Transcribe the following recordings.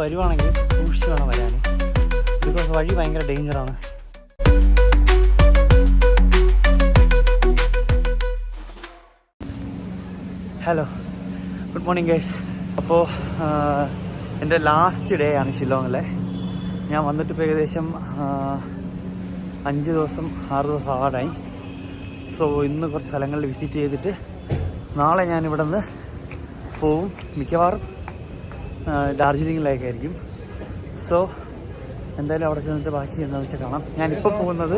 വരുവാണെങ്കിൽ സൂക്ഷിച്ച് വേണം വരാൻ. ബിക്കോസ് വഴി ഭയങ്കര ഡേഞ്ചറാണ്. Hello, good morning guys. അപ്പോൾ എൻ്റെ ലാസ്റ്റ് ഡേ ആണ് ഷില്ലോങ്ങിലെ. ഞാൻ വന്നിട്ട് ഇപ്പോൾ ഏകദേശം 5 ദിവസം 6 ദിവസം ആവാറായി. സോ ഇന്ന് കുറച്ച് സ്ഥലങ്ങളിൽ വിസിറ്റ് ചെയ്തിട്ട് നാളെ ഞാൻ ഇവിടെ നിന്ന് പോവും. മിക്കവാറും ഡാർജിലിങ്ങിലേക്കായിരിക്കും. സോ എന്തായാലും അവിടെ ചെന്നിട്ട് ബാക്കി എന്താണെന്ന് വെച്ചാൽ കാണാം. ഞാനിപ്പോൾ പോകുന്നത്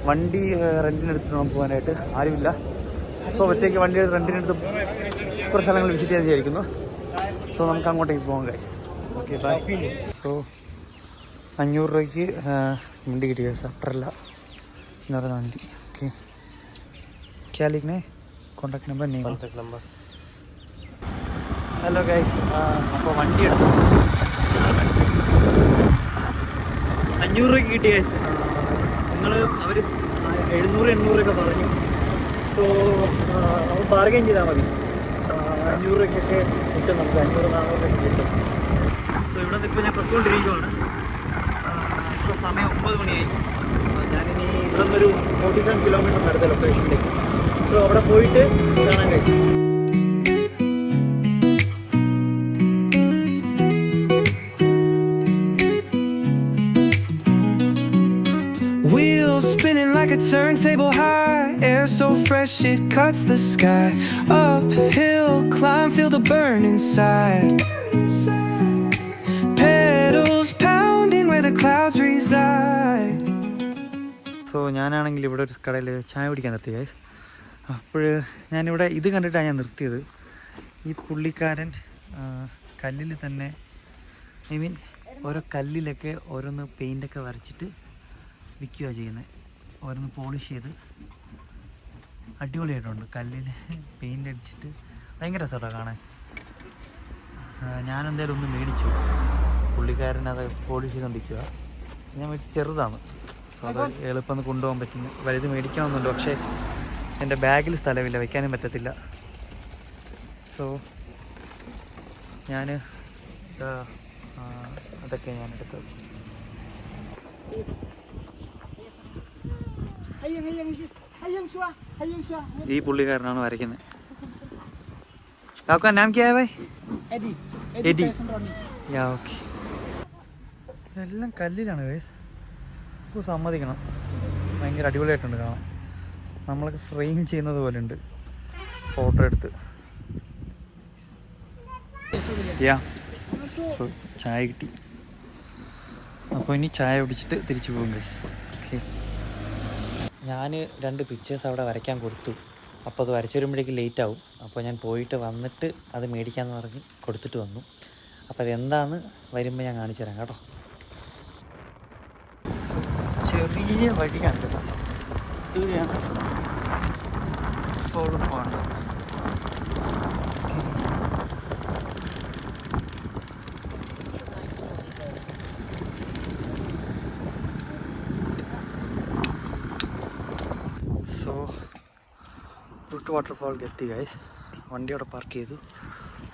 വണ്ടി റെൻറ്റിനെടുത്തിട്ട് വേണം പോകാനായിട്ട്. ആരുമില്ല. സോ ഒറ്റയ്ക്ക് വണ്ടി റെൻറ്റിനെടുത്ത് കുറച്ച് സ്ഥലങ്ങൾ വിസിറ്റ് ചെയ്യാൻ വിചാരിക്കുന്നു. സോ നമുക്ക് അങ്ങോട്ടേക്ക് പോകാം ഗൈസ്. Okay bye. സോ 500 രൂപയ്ക്ക് വണ്ടി കിട്ടി ഗൈസ്. അപ്പറല്ല എന്ന് പറയുന്ന വണ്ടി. ഓക്കെ, ക്യാ ലിഖ്നെ? Contact number name. Contact number. Hello guys, അപ്പോൾ വണ്ടി എടുത്തു. 500 രൂപയ്ക്ക് കിട്ടി ഗൈസ്. അവർ 700-800 പറഞ്ഞു. സോ നമുക്ക് ബാർഗെയിൻ ചെയ്താൽ മതി. 500 രൂപയ്ക്കൊക്കെ കിട്ടും നമുക്ക്. 500-400 രൂപയ്ക്ക് കിട്ടും. സോ ഇവിടെ നിന്ന് ഇപ്പോൾ ഞാൻ പൊയ്ക്കൊണ്ടിരിക്കുകയാണ്. ഇപ്പോൾ സമയം 9 മണിയായി. ഞാനിനി ഇവിടെ നിന്നൊരു 47 കിലോമീറ്റർ അടുത്ത ലൊക്കേഷനിലേക്ക്. സോ അവിടെ പോയിട്ട് കാണാൻ കഴിച്ചു. Wheels spinning like a turntable high, air so fresh it cuts the sky. Uphill climb, feel the burn inside. Pedals pounding where the clouds reside. So ഞാനാണെങ്കിൽ ഇവിടെ ഒരു കടയിൽ ചായ കുടിക്കാൻ നിർത്തി ഗൈസ്. അപ്പോൾ ഞാനിവിടെ ഇത് കണ്ടിട്ടാണ് ഞാൻ നിർത്തിയത്. ഈ പുള്ളിക്കാരൻ കല്ലിൽ തന്നെ, ഐ മീൻ ഓരോ കല്ലിലൊക്കെ ഓരോന്ന് പെയിൻ്റൊക്കെ വരച്ചിട്ട് വിൽക്കുകയാണ് ചെയ്യുന്നത്. ഓരോന്ന് പോളിഷ് ചെയ്ത് അടിപൊളിയായിട്ടുണ്ട്. കല്ലിൽ പെയിൻ്റ് അടിച്ചിട്ട് ഭയങ്കര രസമാണ് കാണാൻ. ഞാനെന്തായാലും ഒന്ന് മേടിച്ചു. പുള്ളിക്കാരൻ അത് പോളിഷ് ചെയ്തുകൊണ്ടിരിക്കുക. ഞാൻ മേടിച്ച് ചെറുതാണ്. സോ അത് എളുപ്പം ഒന്ന് കൊണ്ടുപോകാൻ പറ്റുന്നു. വലുത് മേടിക്കണമെന്നുണ്ട്, പക്ഷേ എൻ്റെ ബാഗിൽ സ്ഥലമില്ല, വയ്ക്കാനും പറ്റത്തില്ല. സോ ഞാൻ അതൊക്കെ ഞാൻ എടുത്തത്. ഈ പുള്ളിക്കാരനാണ് വരയ്ക്കുന്നത്. आपका नाम क्या है भाई? എഡി. യാ, ഓക്കെ. എല്ലാം കല്ലിലാണ് ഗൈസ്. ഇപ്പോൾ സമ്മതിക്കണം, ഭയങ്കര അടിപൊളിയായിട്ടുണ്ട് കാണാൻ. നമ്മളൊക്കെ ഫ്രെയിം ചെയ്യുന്നത് പോലെ ഉണ്ട് ഫോട്ടോ എടുത്ത്. യാ, സോ ചായ കിട്ടി. അപ്പോൾ ഇനി ചായ കുടിച്ചിട്ട് തിരിച്ചു പോകും ഗൈസ്. ഓക്കെ. ഞാൻ 2 പിക്ചേഴ്സ് അവിടെ വരയ്ക്കാൻ കൊടുത്തു. അപ്പോൾ അത് വരച്ചു വരുമ്പോഴേക്ക് ലേറ്റ് ആവും. അപ്പോൾ ഞാൻ പോയിട്ട് വന്നിട്ട് അത് മേടിക്കാമെന്ന് പറഞ്ഞ് കൊടുത്തിട്ട് വന്നു. അപ്പോൾ അതെന്താണെന്ന് വരുമ്പോൾ ഞാൻ കാണിച്ചു തരാം കേട്ടോ. ചെറിയ വഴിയാണ് ദൂരെയാണ് ഫോളോ പോകേണ്ടത്. സോ ബ്രൂട്ട് വാട്ടർഫാൾ എത്തി ഗൈസ്. വണ്ടി അവിടെ പാർക്ക് ചെയ്തു.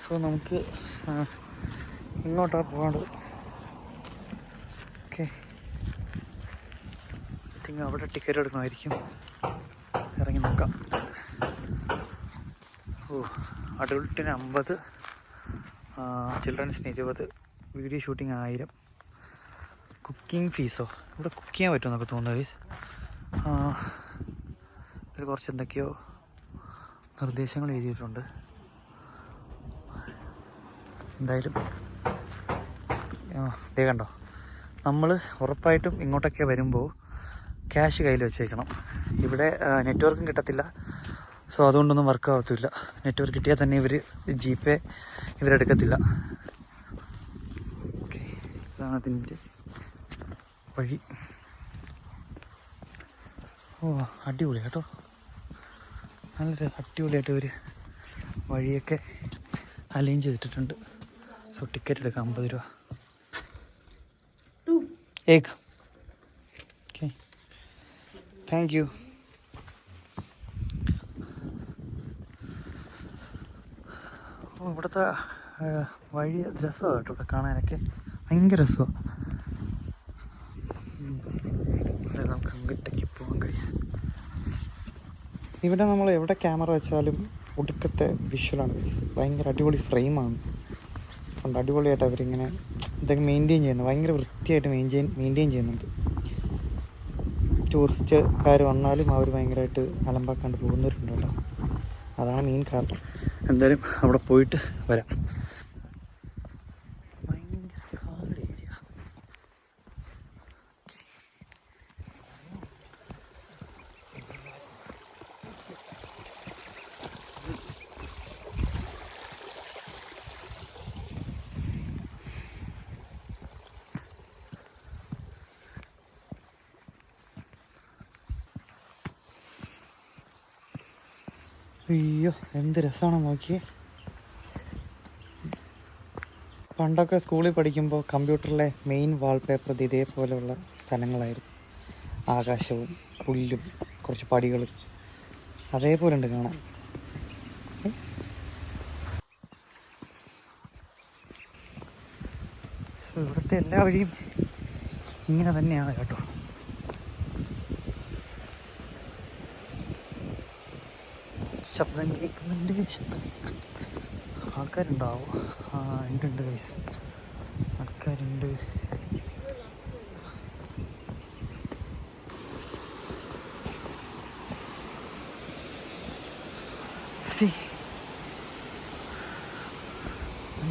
സോ നമുക്ക് ഇങ്ങോട്ടാണ് പോകേണ്ടത്. ഓക്കെ, ഐ തിങ്ക് അവിടെ ടിക്കറ്റ് എടുക്കണമായിരിക്കും. ഇറങ്ങി നോക്കാം. അഡൾട്ടിന് 50, ചിൽഡ്രൻസിന് 20, വീഡിയോ ഷൂട്ടിങ് 1000. കുക്കിംഗ് ഫീസോ? ഇവിടെ കുക്ക് ചെയ്യാൻ പറ്റുമെന്നൊക്കെ തോന്നുന്നു ഗൈസ്. ഇതിൽ കുറച്ച് എന്തൊക്കെയോ നിർദ്ദേശങ്ങൾ എഴുതിയിട്ടുണ്ട്. എന്തായാലും ഇതേ കണ്ടോ, നമ്മൾ ഉറപ്പായിട്ടും ഇങ്ങോട്ടൊക്കെ വരുമ്പോൾ ക്യാഷ് കയ്യിൽ വെച്ചേക്കണം. ഇവിടെ നെറ്റ്വർക്കും കിട്ടത്തില്ല. സോ അതുകൊണ്ടൊന്നും വർക്ക് ആവത്തില്ല. നെറ്റ്വർക്ക് കിട്ടിയാൽ തന്നെ ഇവർ ജിപേ ഇവരെടുക്കത്തില്ല. ഓക്കെ, ഇതാണ് അതിൻ്റെ വഴി. അടിപൊളി കേട്ടോ, നല്ലൊരു അടിപൊളിയായിട്ട് ഇവർ വഴിയൊക്കെ അലൈൻ ചെയ്തിട്ടുണ്ട്. സോ ടിക്കറ്റ് എടുക്കാം 50 രൂപ. ഏക്. Okay, thank you. ഇവിടുത്തെ വഴി രസമാണ് കേട്ടോ ഇവിടെ കാണാനൊക്കെ. ഭയങ്കര രസമാണ്. നമുക്ക് അങ്ങോട്ടേക്ക് പോകാം ഗൈസ്. ഇവിടെ നമ്മൾ എവിടെ ക്യാമറ വെച്ചാലും ഒടുക്കത്തെ വിഷ്വലാണ് ഗൈസ്. ഭയങ്കര അടിപൊളി ഫ്രെയിമാണ്. കൊണ്ട് അടിപൊളിയായിട്ട് അവരിങ്ങനെ ഇതൊക്കെ മെയിൻറ്റെയിൻ ചെയ്യുന്നു. ഭയങ്കര വൃത്തിയായിട്ട് മെയിൻറ്റെയിൻ ചെയ്യുന്നുണ്ട്. ടൂറിസ്റ്റുകാർ വന്നാലും അവർ ഭയങ്കരമായിട്ട് അലമ്പാക്കാണ്ട് പോകുന്നവരുണ്ട് കേട്ടോ. അതാണ് മെയിൻ കാരണം. എന്തായാലും അവിടെ പോയിട്ട് വരാം. ഭയങ്കര കാട് ഏരിയ. അയ്യോ എന്ത് രസമാണ് നോക്കിയേ. പണ്ടൊക്കെ സ്കൂളിൽ പഠിക്കുമ്പോൾ കമ്പ്യൂട്ടറിലെ മെയിൻ വാൾപേപ്പർ ഇതേപോലെയുള്ള സ്ഥലങ്ങളായിരുന്നു. ആകാശവും പുല്ലും കുറച്ച് പടികളും അതേപോലെ ഉണ്ട് കാണാൻ. ഇവിടുത്തെ എല്ലാ വഴിയും ഇങ്ങനെ തന്നെയാണ് കേട്ടോ. ശബ്ദം കേൾക്കുന്നുണ്ട്. ആൾക്കാരുണ്ടാവോ? ആ ഉണ്ട് ഗൈസ്, ആൾക്കാരുണ്ട്.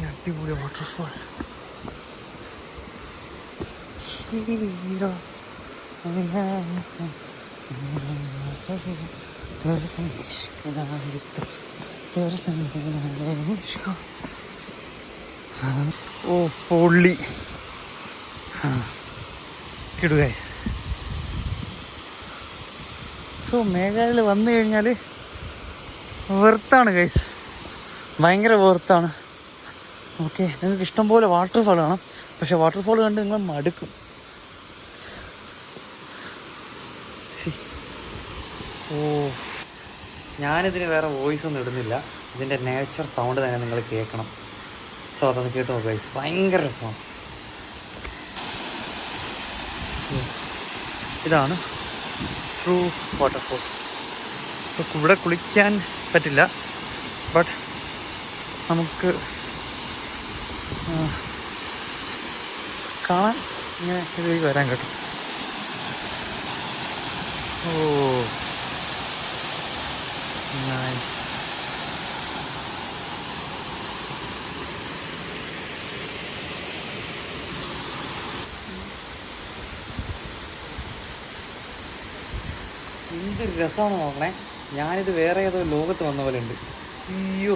അടിപൊളി വാട്ടർഫാൾ. ഓ പൊള്ളി കിടു ഗൈസ്. സോ മേഘാലയയിൽ വന്നു കഴിഞ്ഞാൽ വെർത്താണ് ഗൈസ്, ഭയങ്കര വെർത്താണ്. ഓക്കെ, നിങ്ങൾക്ക് ഇഷ്ടംപോലെ വാട്ടർഫാൾ കാണാം. പക്ഷെ വാട്ടർഫാൾ കണ്ട് നിങ്ങൾ മടുക്കും. ഓ, ഞാനിതിന് വേറെ വോയിസ് ഒന്നും ഇടുന്നില്ല. ഇതിൻ്റെ നേച്ചർ സൗണ്ട് തന്നെ നിങ്ങൾ കേൾക്കണം. സോ അതൊന്ന് കേട്ട് നോക്കുക ഗൈസ്, ഭയങ്കര രസമാണ്. ഇതാണ് ട്രൂ വാട്ടർഫോൾ. ഇവിടെ കുളിക്കാൻ പറ്റില്ല, ബട്ട് നമുക്ക് കാണാൻ ഇങ്ങനെ ഇതിലേക്ക് വരാൻ കേട്ടോ. ഓ നൈസ്. എന്തൊരു രസമാണ് നോക്കണേ. ഞാനിത് വേറെ ഏതോ ലോകത്ത് വന്ന പോലെ ഉണ്ട്. അയ്യോ,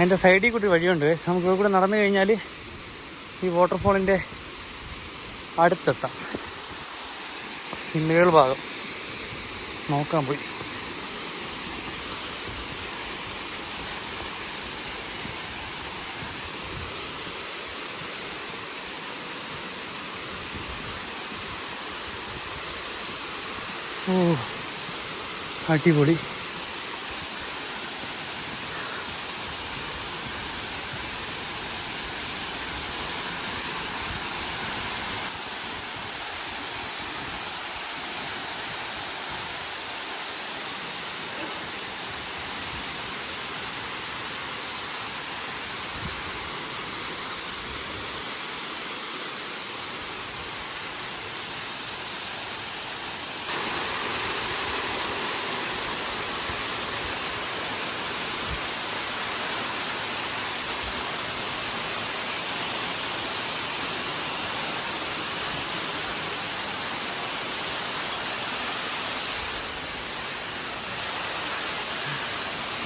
അതിൻ്റെ സൈഡിൽ കൂടി വഴിയുണ്ട്. നമുക്ക് കൂടെ നടന്നു കഴിഞ്ഞാൽ ഈ വാട്ടർഫോളിൻ്റെ അടുത്തെത്താം. മേൾ ഭാഗം നോക്കാൻ പോയി. ഓ അടിപൊളി.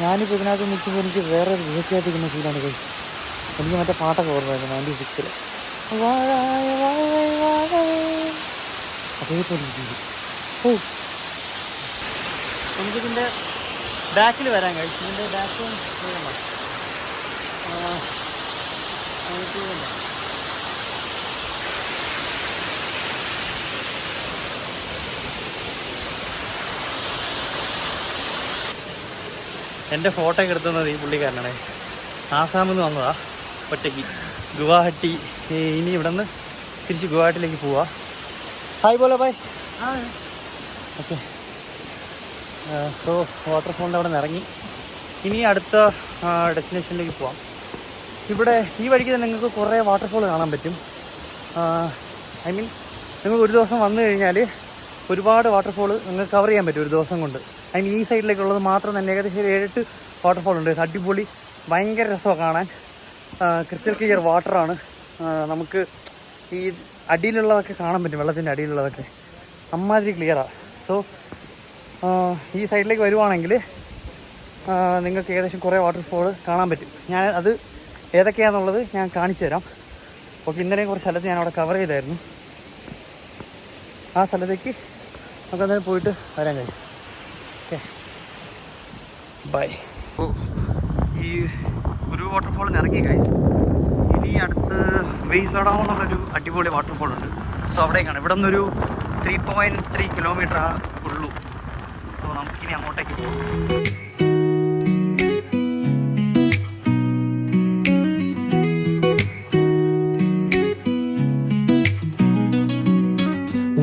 ഞാനിപ്പോൾ ഇതിനകത്ത് നിൽക്കുമ്പോൾ എനിക്ക് വേറെ വിഷയത്തിരിക്കുന്ന ഫീലാണ് കഴിച്ചു. എനിക്ക് മറ്റേ പാട്ടൊക്കെ ഓർമ്മയായിരുന്നു 96-ൽ. അതേപോലെ ഇരിക്കും. ഓ, എനിക്കിതിൻ്റെ ബാക്കിൽ വരാൻ കഴിച്ചു. ഇതിൻ്റെ ബാക്കും എൻ്റെ ഫോട്ടോ ഒക്കെ എടുത്തുന്നത് ഈ പുള്ളിക്കാരനാണ്. ആസാമിൽ നിന്ന് വന്നതാ ഒറ്റയ്ക്ക്. ഗുവാഹട്ടി. ഇനി ഇവിടെ നിന്ന് തിരിച്ച് ഗുവാഹട്ടിയിലേക്ക് പോവാ. ഹായ് ബോലോ ബൈ. ഓക്കെ. സോ വാട്ടർഫോളിൻ്റെ അവിടെ നിന്ന് ഇറങ്ങി ഇനി അടുത്ത ഡെസ്റ്റിനേഷനിലേക്ക് പോവാം. ഇവിടെ ഈ വഴിക്ക് തന്നെ നിങ്ങൾക്ക് കുറേ വാട്ടർഫോൾ കാണാൻ പറ്റും. ഐ മീൻ നിങ്ങൾക്ക് ഒരു ദിവസം വന്നു കഴിഞ്ഞാൽ ഒരുപാട് വാട്ടർഫോൾ നിങ്ങൾക്ക് കവർ ചെയ്യാൻ പറ്റും ഒരു ദിവസം കൊണ്ട്. ഐ മീൻ ഈ സൈഡിലേക്കുള്ളത് മാത്രം തന്നെ ഏകദേശം 7-8 വാട്ടർഫോൾ ഉണ്ട്. അടിപൊളി, ഭയങ്കര രസമാണ് കാണാൻ. ക്രിസ്റ്റൽ ക്ലിയർ വാട്ടറാണ്. നമുക്ക് ഈ അടിയിലുള്ളതൊക്കെ കാണാൻ പറ്റും, വെള്ളത്തിൻ്റെ അടിയിലുള്ളതൊക്കെ അമ്മാതിരി ക്ലിയറാണ്. സോ ഈ സൈഡിലേക്ക് വരുവാണെങ്കിൽ നിങ്ങൾക്ക് ഏകദേശം കുറേ വാട്ടർഫോൾ കാണാൻ പറ്റും. ഞാൻ അത് ഏതൊക്കെയാണെന്നുള്ളത് ഞാൻ കാണിച്ചു തരാം. ഓക്കെ, ഇന്നലെയും കുറച്ച് സ്ഥലത്ത് ഞാൻ അവിടെ കവർ ചെയ്തായിരുന്നു. ആ സ്ഥലത്തേക്ക് നമുക്ക് അന്നേരം പോയിട്ട് വരാൻ കഴിയും. Okay, by. ഓ, ഈ ഒരു വാട്ടർഫോളിൽ ഇറങ്ങി കഴിച്ചു. ഇനി അടുത്ത് വെയ്സഡാവ് എന്നുള്ളൊരു അടിപൊളി വാട്ടർഫോൾ ഉണ്ട്. സോ അവിടേക്കാണ്. ഇവിടെ നിന്നൊരു 3.3 കിലോമീറ്റർ ഉള്ളൂ. സോ നമുക്കിനി അങ്ങോട്ടേക്ക് പോകും.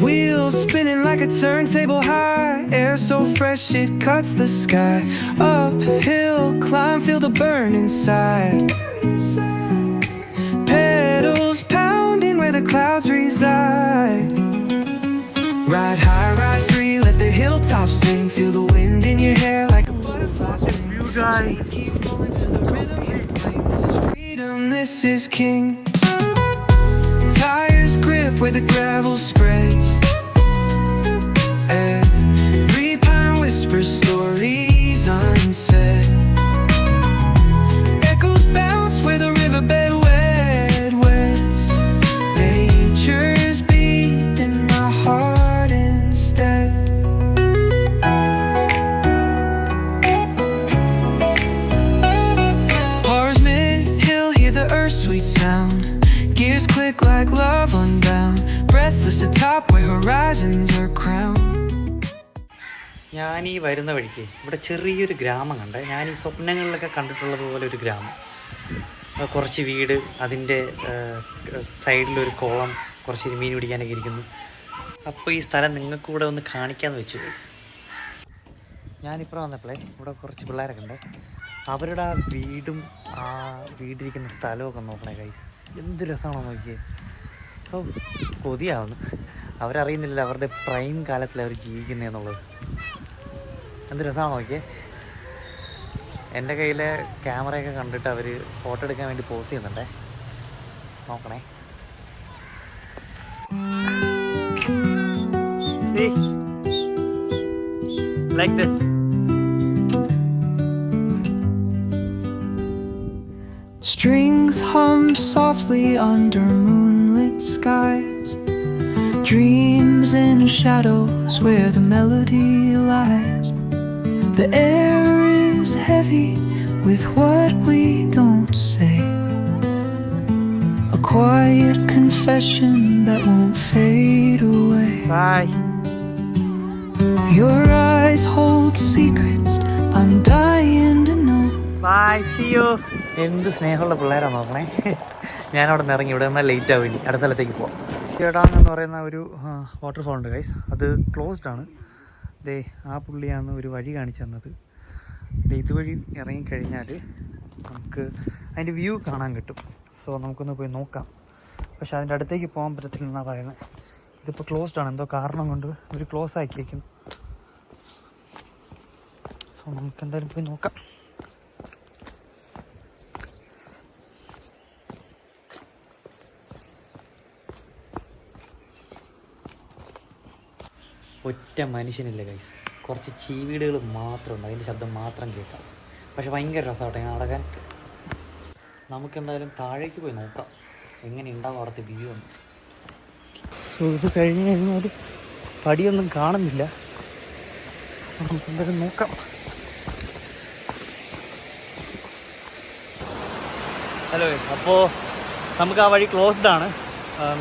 Wheels spinning like a turntable high, air so fresh it cuts the sky. Uphill climb, feel the burn inside. Pedals pounding where the clouds reside. Ride high, ride free, let the hilltops sing. Feel the wind in your hair like a butterfly's wing. Trees keep rolling to the rhythm you bring. This is freedom, this is king. Tires grip where the gravel spreads. Every pine whispers stories unsaid. Echoes bounce where the riverbed wets. Nature's beat in my heart instead. Pars mid-hill, hear the earth's sweet sound. Gears click like love unbound. Breathless atop where horizons are crowned. ഞാൻ ഈ വരുന്ന വഴിക്ക് ഇവിടെ ചെറിയൊരു ഗ്രാമം കണ്ടേ. ഞാൻ ഈ സ്വപ്നങ്ങളിലൊക്കെ കണ്ടിട്ടുള്ളത് പോലെ ഒരു ഗ്രാമം. കുറച്ച് വീട്, അതിൻ്റെ സൈഡിലൊരു കുളം, കുറച്ച് മീൻ പിടിക്കാനൊക്കെ ഇരിക്കുന്നു. അപ്പോൾ ഈ സ്ഥലം നിങ്ങൾക്ക് കൂടെ ഒന്ന് കാണിക്കാമെന്ന് വെച്ചു ഗൈസ്. ഞാനിപ്പോൾ വന്നപ്പോഴേ ഇവിടെ കുറച്ച് പിള്ളേരൊക്കെ ഉണ്ട്. അവരുടെ ആ വീടും ആ വീടിരിക്കുന്ന സ്ഥലമൊക്കെ നോക്കണേ ഗൈസ്. എന്ത് രസമാണോ നോക്കിയേ. ഓ, കൊതിയാവുന്നു. അവരറിയുന്നില്ല അവരുടെ പ്രൈം കാലത്തിൽ അവർ ജീവിക്കുന്നതെന്നുള്ളത്. എന്ത് രസമാണോ നോക്കിയേ. എൻ്റെ കയ്യിലെ ക്യാമറയൊക്കെ കണ്ടിട്ട് അവർ ഫോട്ടോ എടുക്കാൻ വേണ്ടി പോസ് ചെയ്യുന്നുണ്ടേ. നോക്കണേ. Like this. Strings hum softly under moonlit skies. Dreams in shadows where the melody lies. The air is heavy with what we don't say. A quiet confession that won't fade away. Bye. Your eyes hold secrets I'm dying to know. Bye, see you. എന്ത് സ്നേഹമുള്ള പിള്ളേരാണ് നോക്കണേ. ഞാനവിടെ നിന്ന് ഇറങ്ങി. ഇവിടെ നിന്നാൽ late ആവും. ഇനി അടുത്ത സ്ഥലത്തേക്ക് പോവാം. ഡാം എന്ന് പറയുന്ന ഒരു വാട്ടർഫോൾ ഉണ്ട് ഗൈസ്. അത് ക്ലോസ്ഡ് ആണ്. ദേ ആ പുള്ളിയാണ് ഒരു വഴി കാണിച്ചു തന്നത്. ഇതുവഴി ഇറങ്ങിക്കഴിഞ്ഞാൽ നമുക്ക് അതിൻ്റെ വ്യൂ കാണാൻ കിട്ടും. സോ നമുക്കൊന്ന് പോയി നോക്കാം. പക്ഷെ അതിൻ്റെ അടുത്തേക്ക് പോകാൻ പറ്റത്തില്ലെന്നാണ് പറയുന്നത്. ഇതിപ്പോൾ ക്ലോസ്ഡ് ആണ്. എന്തോ കാരണം കൊണ്ട് ഒരു ക്ലോസ് ആക്കിയേക്കും. സോ നമുക്ക് എന്തായാലും പോയി നോക്കാം. ഒറ്റ മനുഷ്യനില്ല ഗൈസ്. കുറച്ച് ചീവീടുകൾ മാത്രമുണ്ട്. അതിൻ്റെ ശബ്ദം മാത്രം കേൾക്കാം. പക്ഷെ ഭയങ്കര രസമാട്ടെ നടക്കാൻ. നമുക്കെന്തായാലും താഴേക്ക് പോയി നോക്കാം എങ്ങനെ ഉണ്ടാവും അവിടുത്തെ വ്യൂ ഒന്ന്. സോ ഇത് കഴിഞ്ഞ് കഴിഞ്ഞാൽ പടിയൊന്നും കാണുന്നില്ല. നമുക്കെന്തായാലും നോക്കാം. ഹലോ, അപ്പോൾ നമുക്ക് ആ വഴി ക്ലോസ്ഡ് ആണ്.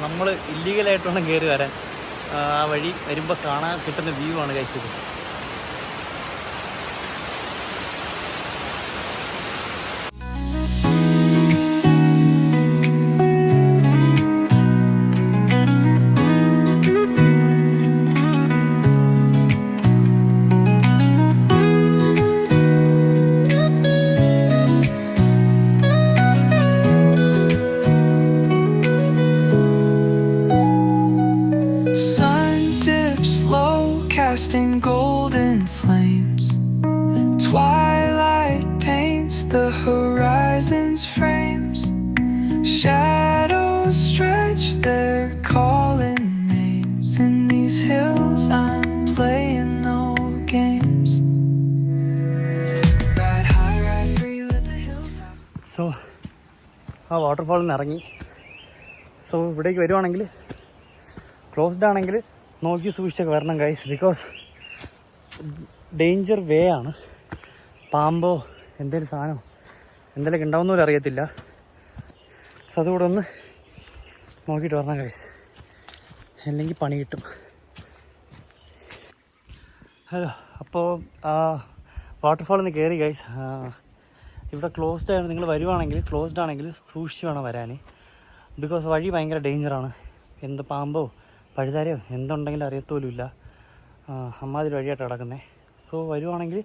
നമ്മൾ ഇല്ലീഗലായിട്ട് വേണം കയറി വരാൻ. ആ വഴി വരുമ്പോൾ കാണാൻ കിട്ടുന്ന വ്യൂ ആണ് കഴിച്ചത്. Casting golden flames, twilight paints the horizon's frames, shadows stretch their calling names. In these hills I'm playing no games. Ride high, ride free, let the hilltops. So ആ വാട്ടർഫാളിൽ നിന്ന് ഇറങ്ങി. സോ ഇവിടേക്ക് വരുവാണെങ്കിൽ ക്ലോസ്ഡ് ആണെങ്കിൽ നോക്കി സൂക്ഷിച്ചൊക്കെ വരണം ഗൈസ്. ബിക്കോസ് ഡേഞ്ചർ വേ ആണ്. പാമ്പോ എന്തെങ്കിലും സാധനമോ എന്തെങ്കിലുമൊക്കെ ഉണ്ടാവുന്ന പോലും അറിയത്തില്ല. സോ അതുകൂടെ ഒന്ന് നോക്കിയിട്ട് വരണം ഗൈസ്, അല്ലെങ്കിൽ പണി കിട്ടും. ഹലോ, അപ്പോൾ വാട്ടർഫാളിൽ നിന്ന് കയറി ഗൈസ്. ഇവിടെ ക്ലോസ്ഡ് ആണ്. നിങ്ങൾ വരുവാണെങ്കിൽ ക്ലോസ്ഡ് ആണെങ്കിൽ സൂക്ഷിച്ച് വേണം വരാൻ. ബിക്കോസ് വഴി ഭയങ്കര ഡേഞ്ചറാണ്. എന്ത് പാമ്പോ പഴുതാരയോ എന്തുണ്ടെങ്കിലും അറിയത്തോലുമില്ല. അമ്മാതിരി വഴിയായിട്ട് കിടക്കുന്നത്. സോ വരുവാണെങ്കിൽ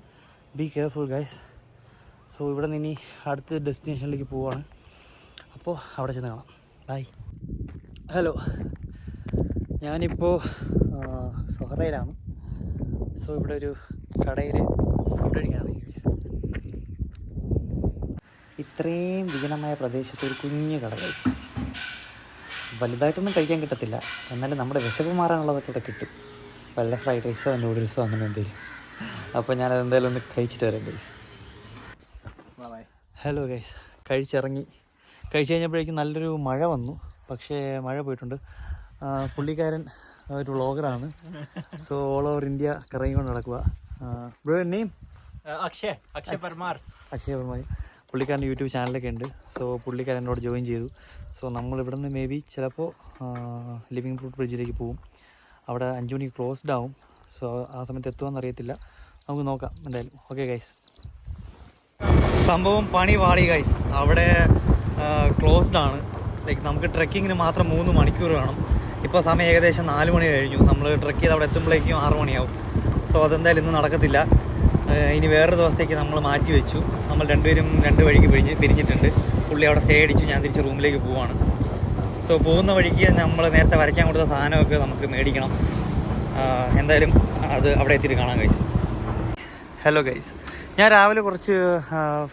ബി കെയർഫുൾ ഗൈസ്. സോ ഇവിടെ നിന്ന് ഇനി അടുത്ത ഡെസ്റ്റിനേഷനിലേക്ക് പോവുകയാണ്. അപ്പോൾ അവിടെ ചെന്ന് കാണാം. ബൈ. ഹലോ, ഞാനിപ്പോൾ സൊഹറയിലാണ്. സോ ഇവിടെ ഒരു കടയിൽ ഫുഡ് കഴിക്കാനാണ് ഗൈസ്. ഇത്രയും വിജനമായ പ്രദേശത്ത് ഒരു കുഞ്ഞു കട ഗൈസ്. വലുതായിട്ടൊന്നും കഴിക്കാൻ കിട്ടത്തില്ല, എന്നാലും നമ്മുടെ വിശപ്പ് മാറാനുള്ളതൊക്കെ ഇവിടെ കിട്ടും. വല്ല ഫ്രൈഡ് റൈസോ നൂഡിൽസോ അങ്ങനെ എന്തെങ്കിലും. അപ്പോൾ ഞാനത് എന്തായാലും ഒന്ന് കഴിച്ചിട്ട് വരാം ഗൈസ്. Hello guys, കഴിച്ചിറങ്ങി. കഴിച്ച് കഴിഞ്ഞപ്പോഴേക്കും നല്ലൊരു മഴ വന്നു. പക്ഷേ മഴ പോയിട്ടുണ്ട്. പുള്ളിക്കാരൻ ഒരു വ്ളോഗറാണ്. സോ ഓൾ ഓവർ ഇന്ത്യ കറങ്ങിക്കൊണ്ട് നടക്കുക. Bro name? അക്ഷയ് പർമാർ. പുള്ളിക്കാരൻ്റെ യൂട്യൂബ് ചാനലൊക്കെ ഉണ്ട്. സോ പുള്ളിക്കാരൻ എന്നോട് ജോയിൻ ചെയ്തു. സോ നമ്മളിവിടെ നിന്ന് മേ ബി ചിലപ്പോൾ ലിവിങ് ബ്രൂട്ട് ബ്രിഡ്ജിലേക്ക് പോവും. അവിടെ 5 മണിക്ക് ക്ലോസ്ഡ് ആവും. സോ ആ സമയത്ത് എത്തുമെന്ന് അറിയത്തില്ല, നമുക്ക് നോക്കാം എന്തായാലും. ഓക്കെ ഗൈസ്, സംഭവം പണി പാളി ഗൈസ്. അവിടെ ക്ലോസ്ഡ് ആണ്. ലൈക്ക് നമുക്ക് ട്രെക്കിങ്ങിന് മാത്രം 3 മണിക്കൂർ വേണം. ഇപ്പോൾ സമയം ഏകദേശം 4 മണി കഴിഞ്ഞു. നമ്മൾ ട്രെക്ക് ചെയ്ത് അവിടെ എത്തുമ്പോഴേക്കും 6 മണിയാവും. സോ അതെന്തായാലും ഇന്ന് നടക്കത്തില്ല. ഇനി വേറൊരു ദിവസത്തേക്ക് നമ്മൾ മാറ്റി വെച്ചു. നമ്മൾ രണ്ടുപേരും 2 വഴിക്ക് പിരിഞ്ഞിട്ടുണ്ട്. പുള്ളി അവിടെ സ്റ്റേ അടിച്ചു, ഞാൻ തിരിച്ച് റൂമിലേക്ക് പോവാണ്. സോ പോകുന്ന വഴിക്ക് നമ്മൾ നേരത്തെ വരയ്ക്കാൻ കൊടുത്ത സാധനമൊക്കെ നമുക്ക് മേടിക്കണം. എന്തായാലും അത് അവിടെ എത്തിയിട്ട് കാണാം ഗൈസ്. ഹലോ ഗൈസ്, ഞാൻ രാവിലെ കുറച്ച്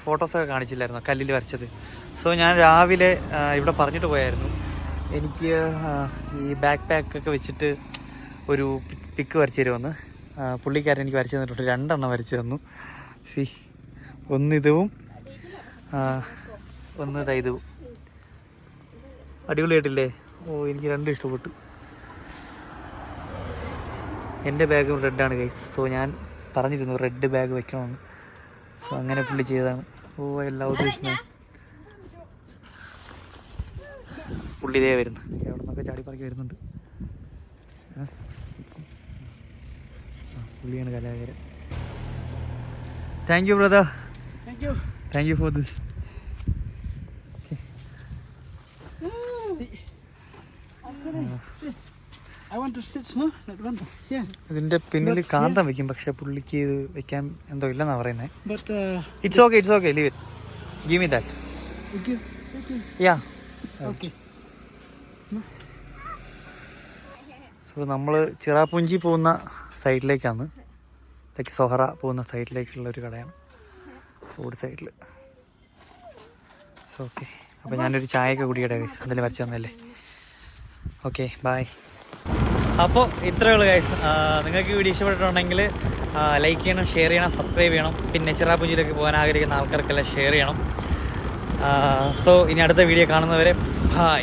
ഫോട്ടോസൊക്കെ കാണിച്ചില്ലായിരുന്നു കല്ലിൽ വരച്ചത്. സോ ഞാൻ രാവിലെ ഇവിടെ പറഞ്ഞിട്ട് പോയായിരുന്നു എനിക്ക് ഈ ബാക്ക് പാക്കൊക്കെ വെച്ചിട്ട് ഒരു പിക്ക് വരച്ച് തരുമെന്ന്. പുള്ളിക്കാരൻ എനിക്ക് വരച്ച് തന്നിട്ടുണ്ട്. 2 എണ്ണം വരച്ച് തന്നു. സി, ഒന്ന് ഇതും ഒന്ന് ഇതും. അടിപൊളിയായിട്ടില്ലേ? ഓ, എനിക്ക് 2 ഇഷ്ടപ്പെട്ടു. എൻ്റെ ബാഗും റെഡാണ് ഗൈസ്. സോ ഞാൻ പറഞ്ഞിരുന്നു റെഡ് ബാഗ് വെക്കണമെന്ന്. സോ അങ്ങനെ പുള്ളി ചെയ്തതാണ്. ഓ, എല്ലാ ഉദ്ദേശിച്ചു. പുള്ളി ഇതേ വരുന്നു, എവിടെ നിന്നൊക്കെ ചാടിപ്പറക്കി വരുന്നുണ്ട്. പുള്ളിയാണ് കലാകാരൻ. Thank you brother. Thank you for this. ഇതിന്റെ പിന്നിൽ കാന്തം വെക്കും, പക്ഷെ പുള്ളിക്ക് ഇത് വെക്കാൻ എന്തോ ഇല്ലെന്നാ പറയുന്നത്. It's okay, it's okay, leave it, give me that. Yeah, okay. So നമ്മൾ ചിറാപുഞ്ചി പോകുന്ന സൈഡിലേക്കാണ്, ലൈക്ക് സൊഹറ പോകുന്ന സൈഡിലേക്കുള്ള ഒരു കടയാണ്, റോഡ് സൈഡിൽ. സോ ഓക്കെ, അപ്പോൾ ഞാനൊരു ചായയൊക്കെ കുടിക്കട്ടെ ഗൈസ്, എന്തെങ്കിലും വരച്ച് തന്നല്ലേ. Okay, bye. അപ്പോൾ ഇത്രയേ ഉള്ളൂ ഗൈസ്. നിങ്ങൾക്ക് വീഡിയോ ഇഷ്ടപ്പെട്ടിട്ടുണ്ടെങ്കിൽ ലൈക്ക് ചെയ്യണം, ഷെയർ ചെയ്യണം, സബ്സ്ക്രൈബ് ചെയ്യണം. പിന്നെ ചിറാപുഞ്ചിയിലേക്ക് പോകാൻ ആഗ്രഹിക്കുന്ന ആൾക്കാർക്കെല്ലാം ഷെയർ ചെയ്യണം. സോ ഇനി അടുത്ത വീഡിയോ കാണുന്നവരെ ബൈ.